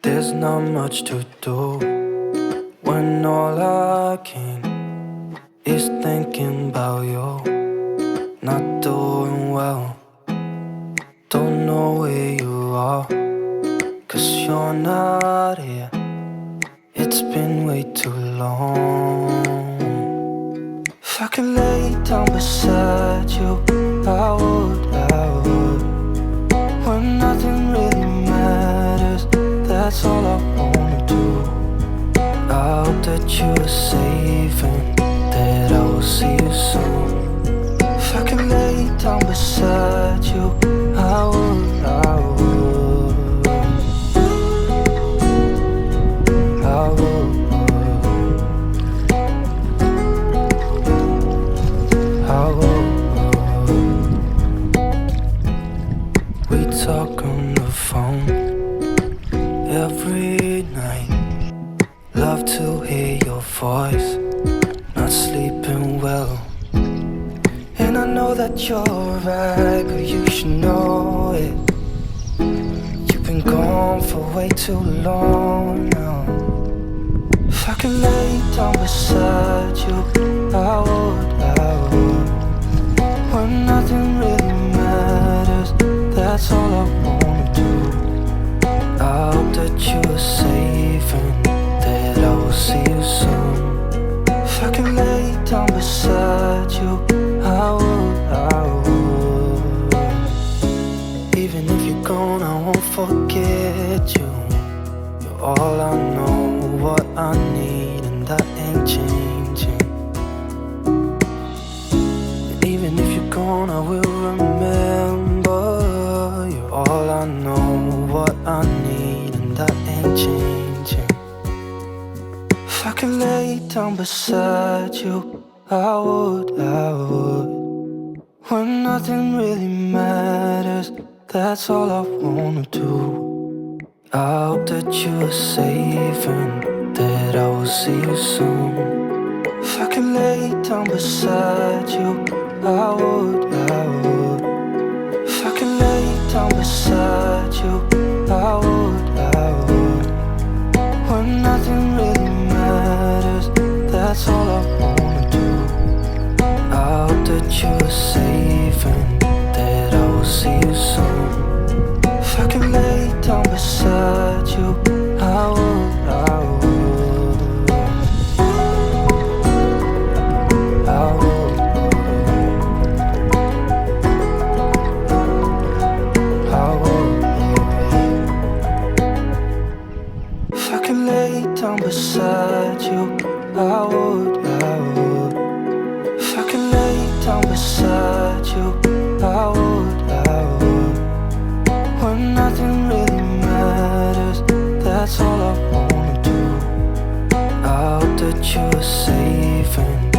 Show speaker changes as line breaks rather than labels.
There's not much to do when all I can is thinking about you. Not doing well, don't know where you are, 'cause you're not here. It's been way too long. If I could lay down beside you, I would. When nothing really matters, that's all I wanna do. I hope that you are safe and that I will see you soon. If I could lay down beside you, I would. I would. I would. We talk on the phone every night. Love to hear your voice. Not sleeping well, and I know that you're right, but you should know it. You've been gone for way too long now. If I could lay down beside you, I would. When nothing really matters, that's all I wanna do. I hope that you are safe and that I will see you soon. If I can lay down beside you, I would. Even if you're gone, I won't forget you. You're all I know, what I need, and that ain't changing. And even if you're gone, I will remember. You're all I know, what I need, and that ain't changing. If I could lay down beside you, I would. When nothing really matters, that's all I wanna do. I hope that you are safe and that I will see you soon. If I could lay down beside you, I would. If I could lay down beside you, I would. When nothing really matters, that's all I wanna do. I hope that you are safe and that I will see you soon. If I could lay down beside you, I would. I would. If I could lay down beside you, I would. If I could lay down beside you, I would. When nothing really matters, that's all I wanna do. I hope that you are safe and